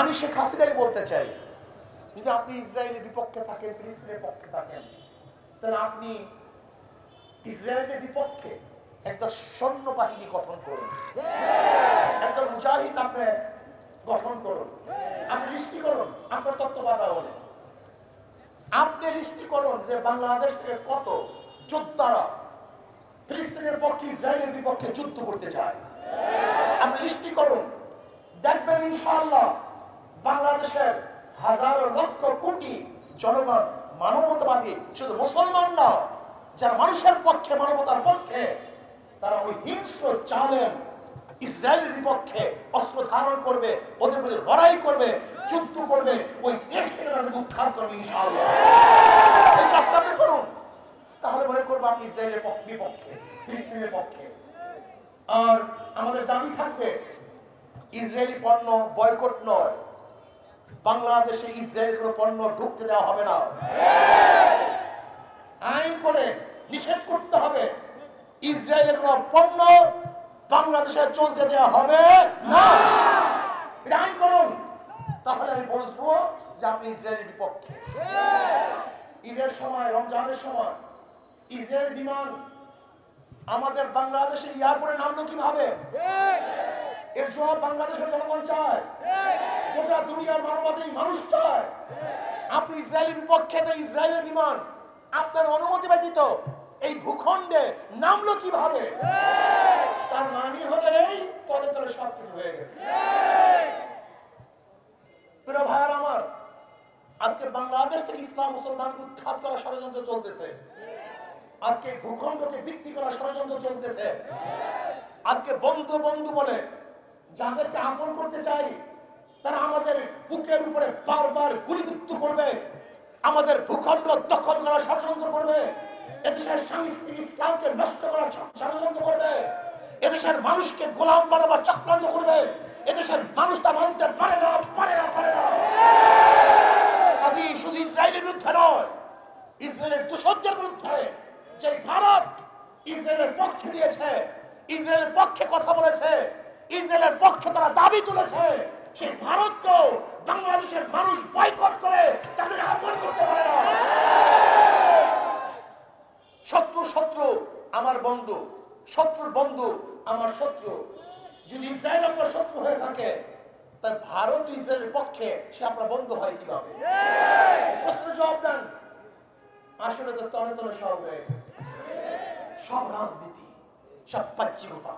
আমি শেখ হাসিনাকে বলতে চাই, যদি আপনি ইসরায়েলের বিপক্ষে থাকেন, ফিলিস্তিনের পক্ষে থাকেন, তাহলে আপনি ইসরায়েলের বিপক্ষে একটা সৈন্য বাহিনী গঠন করুন, একজন মুজাহিদ আপনি গঠন করুন, আপনি লিস্টি করুন আপনার তত্ত্বাবধানে। আপনি লিস্টি করুন যে বাংলাদেশ থেকে কত যোদ্ধারা ফিলিস্তিনের পক্ষে ইসরায়েলের বিপক্ষে যুদ্ধ করতে চায়। আপনি লিস্টি করুন, দেখবেন ইনশাআল্লাহ বাংলাদেশের হাজারো লক্ষ কোটি জনগণ মানবতাবাদী, শুধু মুসলমান না, যারা মানুষের পক্ষে, মানবতার পক্ষে, তারা ওই হিংস্র জালেম ইসরায়েলের বিপক্ষে অস্ত্র ধারণ করবে, ওদের বিরুদ্ধে লড়াই করবে, যুদ্ধ করবে, ওই দেশকে তারা উদ্ধার করবে ইনশাআল্লাহ। এই কাজটা আপনি করুন, তাহলে মনে করবো আপনি ইসরায়েলের বিপক্ষে, ফিলিস্তিনের পক্ষে। আর আমাদের দাবি থাকবে ইসরায়েলি পণ্য বয়কট নয়, বাংলাদেশে ইসরায়েল কোনো পণ্য ঢুকতে দেওয়া হবে না, আইন করে নিষেধ করতে হবে। ইসরায়েলের কোনো পণ্য বাংলাদেশে চলতে দেওয়া হবে না, এটা আইন করুন, তাহলে আমি বলবো যে আপনি ইসরায়েলের বিপক্ষে। ঈদের সময়, রমজানের সময় ইসরায়েল বিমান আমাদের বাংলাদেশের এয়ারপোর্টে নামলো কিভাবে? এর জবাব বাংলাদেশের জনগণ চায়, গোটা দুনিয়ার মানবতাবাদী মানুষ চায়। আপনি ইসরায়েলের বিপক্ষে, ইসরায়েলের বিমান আপনার অনুমতি ব্যতীত এই ভূখণ্ডে নামলো কিভাবে? তার মানে হলো এই তলে তলে সবকিছু হয়ে গেছে। প্রিয় ভাইয়ার আমার, আজকে বাংলাদেশ থেকে ইসলাম মুসলমানকে উৎখাত করার ষড়যন্ত্র চলতেছে, আজকে ভূখণ্ডকে বিক্রি করার ষড়যন্ত্র চলতেছে। আজকে বন্ধু বন্ধু বলে যাদেরকে আপন করতে চাই, তারা আমাদের বুকের উপরে বারবার গুলিবিদ্ধ করবে, আমাদের ভূখণ্ড দখল করার ষড়যন্ত্র করবে, এদেশের সাংস্কৃতিক ইসলামকে নষ্ট করার ষড়যন্ত্র করবে, এদেশের মানুষকে গোলাম বানাবার চক্রান্ত করবে। এদেশের মানুষ তা মানতে পারে না, পারে না, পারে না। কাজী শুধু ইসরায়েলের বিরুদ্ধে নয়, ইসরায়েলের দূষণের বিরুদ্ধে যে ভারত ইসরায়েলের পক্ষে দিয়েছে, ইসরায়েলের পক্ষে কথা বলেছে, ইসরায়েলের পক্ষে তারা দাবি তুলেছে, সেই ভারতকেও বাংলাদেশের মানুষ বয়কট করে তাদের আপন করতে পারে না। শত্রু শত্রু আমার বন্ধু, শত্রুর বন্ধু আমার শত্রু। যদি ইসরায়েল আপনার শত্রু হয়ে থাকে, তাই ভারত ইসরায়েলের পক্ষে সে আপনার বন্ধু হয় কিভাবে? প্রশ্নের জবাব দেন। আসলে তো তলে তলে সব হয়ে গেছে, সব রাজনীতি, সব বাহ্যিকতা।